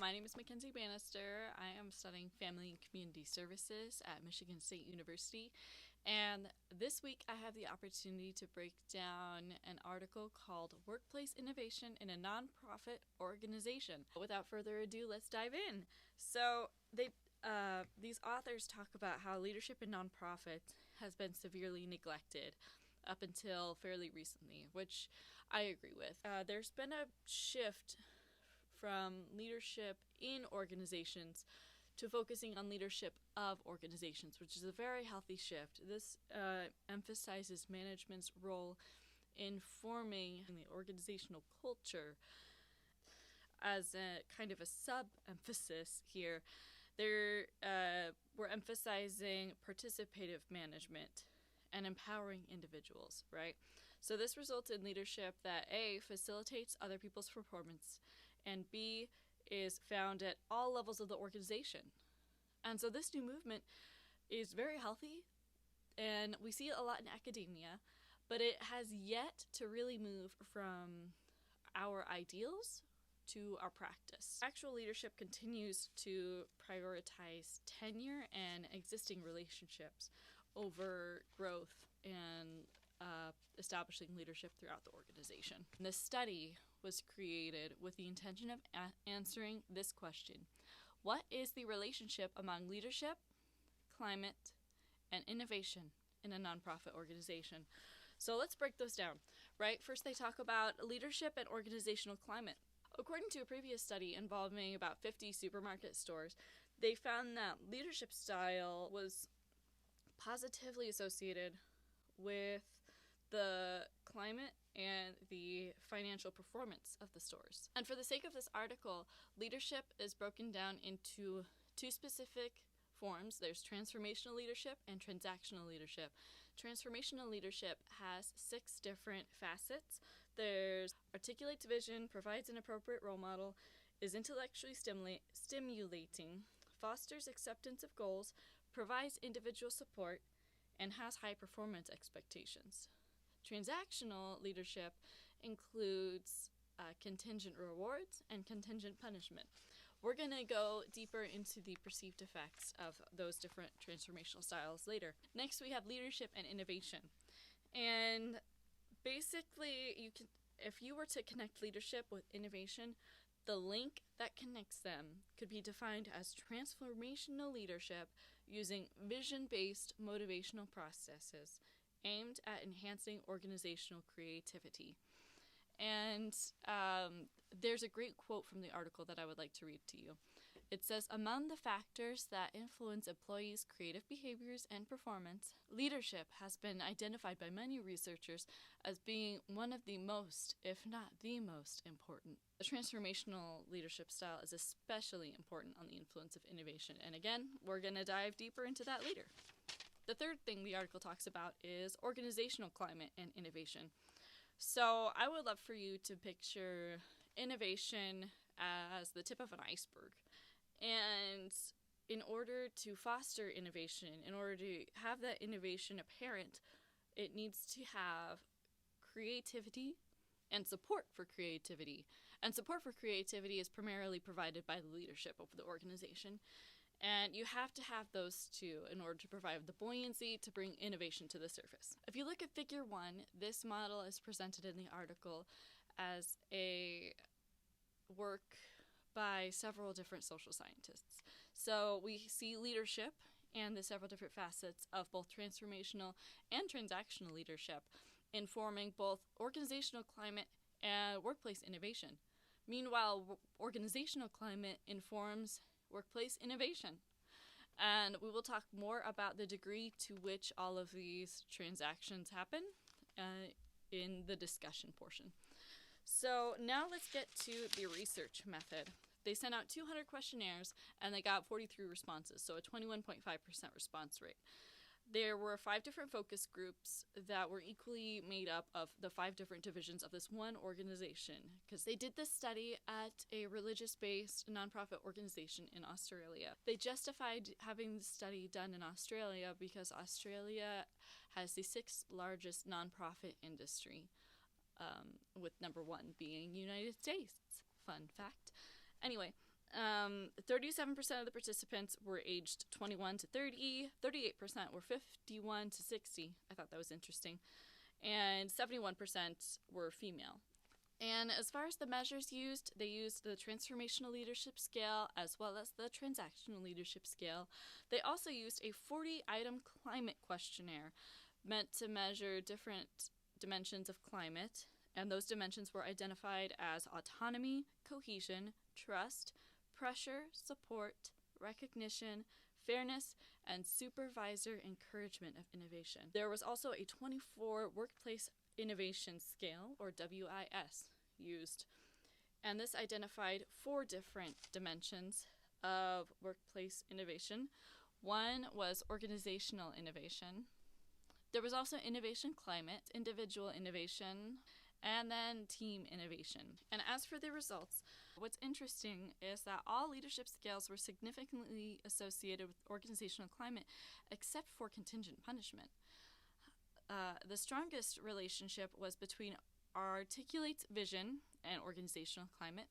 My name is Mackenzie Bannister. I am studying Family and Community Services at Michigan State University. And this week I have the opportunity to break down an article called Workplace Innovation in a Nonprofit Organization. Without further ado, let's dive in. So these authors talk about how leadership in nonprofits has been severely neglected up until fairly recently, which I agree with. There's been a shift from leadership in organizations to focusing on leadership of organizations, which is a very healthy shift. This emphasizes management's role in forming the organizational culture. As a kind of a sub-emphasis here, we're emphasizing participative management and empowering individuals, right? So this results in leadership that A, facilitates other people's performance, and B, is found at all levels of the organization. And so this new movement is very healthy, and we see it a lot in academia, but it has yet to really move from our ideals to our practice. Actual leadership continues to prioritize tenure and existing relationships over growth and establishing leadership throughout the organization. And this study was created with the intention of answering this question: what is the relationship among leadership, climate, and innovation in a nonprofit organization? So let's break those down, right? First, they talk about leadership and organizational climate. According to a previous study involving about 50 supermarket stores, they found that leadership style was positively associated with the climate and the financial performance of the stores. And for the sake of this article, leadership is broken down into two specific forms. There's transformational leadership and transactional leadership. Transformational leadership has 6 different facets. There's articulates vision, provides an appropriate role model, is intellectually stimulating, fosters acceptance of goals, provides individual support, and has high performance expectations. Transactional leadership includes contingent rewards and contingent punishment. We're going to go deeper into the perceived effects of those different transformational styles later. Next, we have leadership and innovation. And basically, if you were to connect leadership with innovation, the link that connects them could be defined as transformational leadership using vision-based motivational processes aimed at enhancing organizational creativity. And there's a great quote from the article that I would like to read to you. It says, "Among the factors that influence employees' creative behaviors and performance, leadership has been identified by many researchers as being one of the most, if not the most important. The transformational leadership style is especially important on the influence of innovation." And again, we're going to dive deeper into that later. The third thing the article talks about is organizational climate and innovation. So I would love for you to picture innovation as the tip of an iceberg. And in order to foster innovation, in order to have that innovation apparent, it needs to have creativity and support for creativity. And support for creativity is primarily provided by the leadership of the organization. And you have to have those two in order to provide the buoyancy to bring innovation to the surface. If you look at Figure 1, this model is presented in the article as a work by several different social scientists. So we see leadership and the several different facets of both transformational and transactional leadership informing both organizational climate and workplace innovation. Meanwhile, organizational climate informs workplace innovation. And we will talk more about the degree to which all of these transactions happen in the discussion portion. So now let's get to the research method. They sent out 200 questionnaires and they got 43 responses, so a 21.5% response rate. There were 5 different focus groups that were equally made up of the 5 different divisions of this one organization, because they did this study at a religious-based nonprofit organization in Australia. They justified having the study done in Australia because Australia has the 6th largest nonprofit industry, with number 1 being United States. Fun fact. Anyway, 37% of the participants were aged 21 to 30, 38% were 51 to 60. I thought that was interesting. And 71% were female. And as far as the measures used, they used the Transformational Leadership Scale as well as the Transactional Leadership Scale. They also used a 40-item climate questionnaire meant to measure different dimensions of climate, and those dimensions were identified as autonomy, cohesion, trust, pressure, support, recognition, fairness, and supervisor encouragement of innovation. There was also a 24 Workplace Innovation Scale, or WIS, used, and this identified 4 different dimensions of workplace innovation. One was organizational innovation. There was also innovation climate, individual innovation, and then team innovation. And as for the results, what's interesting is that all leadership scales were significantly associated with organizational climate except for contingent punishment. The strongest relationship was between articulates vision and organizational climate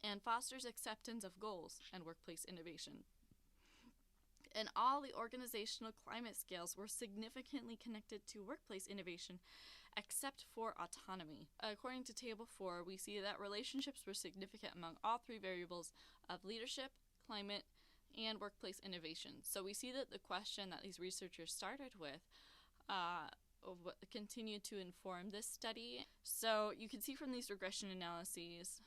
and fosters acceptance of goals and workplace innovation. And all the organizational climate scales were significantly connected to workplace innovation except for autonomy. According to Table 4, we see that relationships were significant among all 3 variables of leadership, climate, and workplace innovation. So we see that the question that these researchers started with continued to inform this study. So you can see from these regression analyses,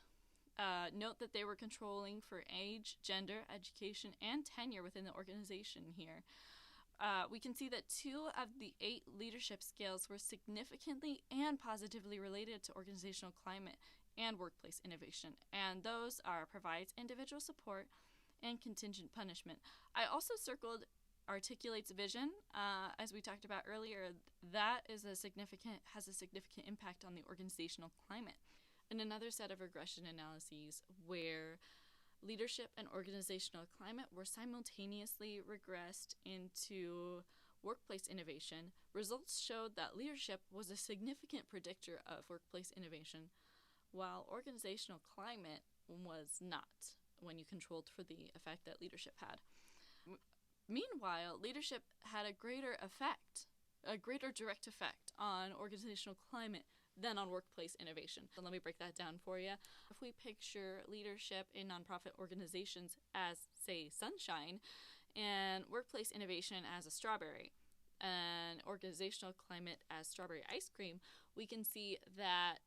note that they were controlling for age, gender, education, and tenure within the organization here. We can see that 2 of the 8 leadership scales were significantly and positively related to organizational climate and workplace innovation, and those are provides individual support and contingent punishment. I also circled articulates vision, as we talked about earlier. That has a significant impact on the organizational climate. And another set of regression analyses where leadership and organizational climate were simultaneously regressed into workplace innovation, results showed that leadership was a significant predictor of workplace innovation, while organizational climate was not, when you controlled for the effect that leadership had. Meanwhile, leadership had a greater direct effect on organizational climate than on workplace innovation. So let me break that down for you. If we picture leadership in nonprofit organizations as, say, sunshine, and workplace innovation as a strawberry, and organizational climate as strawberry ice cream, we can see that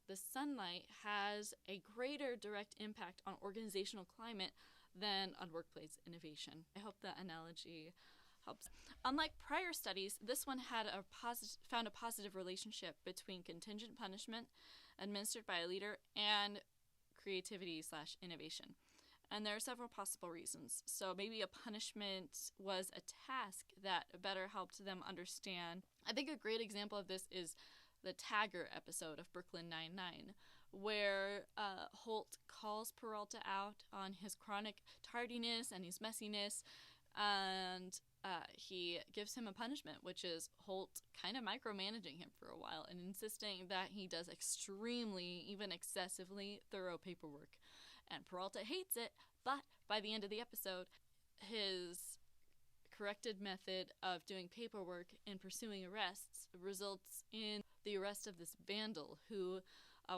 the sunlight has a greater direct impact on organizational climate than on workplace innovation. I hope that analogy helps. Unlike prior studies, this one had found a positive relationship between contingent punishment administered by a leader and creativity/innovation. And there are several possible reasons. So maybe a punishment was a task that better helped them understand. I think a great example of this is the Tagger episode of Brooklyn Nine-Nine, where Holt calls Peralta out on his chronic tardiness and his messiness, and he gives him a punishment, which is Holt kind of micromanaging him for a while and insisting that he does extremely, even excessively, thorough paperwork. And Peralta hates it, but by the end of the episode, his corrected method of doing paperwork and pursuing arrests results in the arrest of this vandal who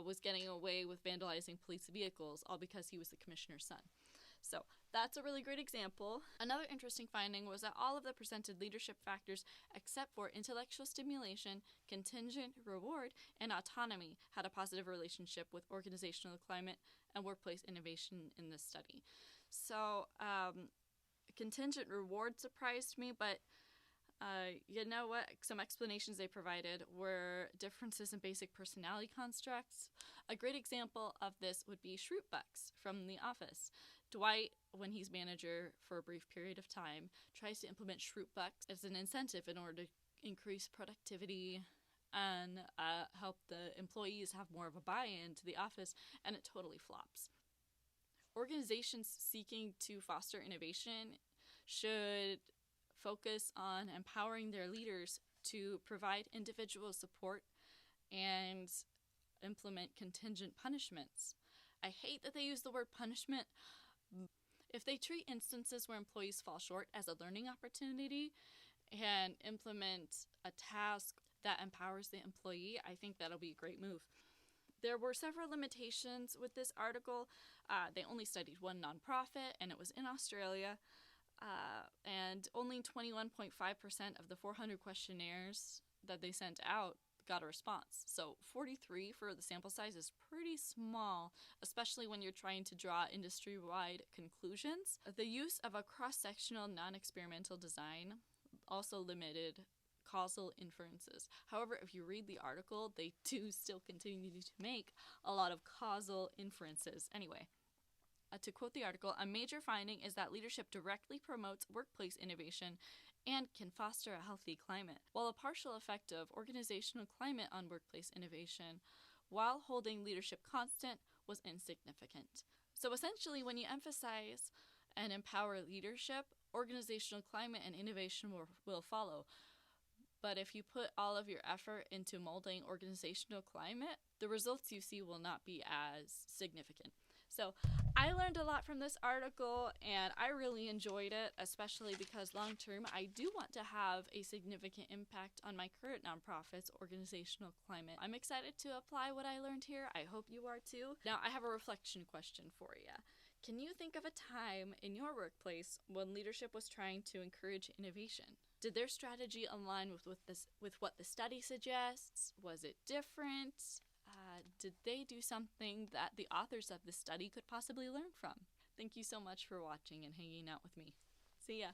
was getting away with vandalizing police vehicles, all because he was the commissioner's son. So that's a really great example. Another interesting finding was that all of the presented leadership factors, except for intellectual stimulation, contingent reward, and autonomy, had a positive relationship with organizational climate and workplace innovation in this study. So contingent reward surprised me, but you know what? Some explanations they provided were differences in basic personality constructs. A great example of this would be Schrootbucks from The Office. Dwight, when he's manager for a brief period of time, tries to implement Schrootbucks as an incentive in order to increase productivity and help the employees have more of a buy-in to the office, and it totally flops. Organizations seeking to foster innovation should focus on empowering their leaders to provide individual support and implement contingent punishments I hate that they use the word punishment. If they treat instances where employees fall short as a learning opportunity and implement a task that empowers the employee, I think that'll be a great move. There were several limitations with this article. They only studied one nonprofit, and it was in Australia. And only 21.5% of the 400 questionnaires that they sent out got a response. So 43 for the sample size is pretty small, especially when you're trying to draw industry-wide conclusions. The use of a cross-sectional non-experimental design also limited causal inferences. However, if you read the article, they do still continue to make a lot of causal inferences. Anyway, to quote the article, a major finding is that leadership directly promotes workplace innovation and can foster a healthy climate, while a partial effect of organizational climate on workplace innovation, while holding leadership constant, was insignificant. So essentially, when you emphasize and empower leadership, organizational climate and innovation will follow. But if you put all of your effort into molding organizational climate, the results you see will not be as significant. So I learned a lot from this article, and I really enjoyed it, especially because long term I do want to have a significant impact on my current nonprofit's organizational climate. I'm excited to apply what I learned here. I hope you are too. Now I have a reflection question for you. Can you think of a time in your workplace when leadership was trying to encourage innovation? Did their strategy align with what the study suggests? Was it different? Did they do something that the authors of the study could possibly learn from? Thank you so much for watching and hanging out with me. See ya.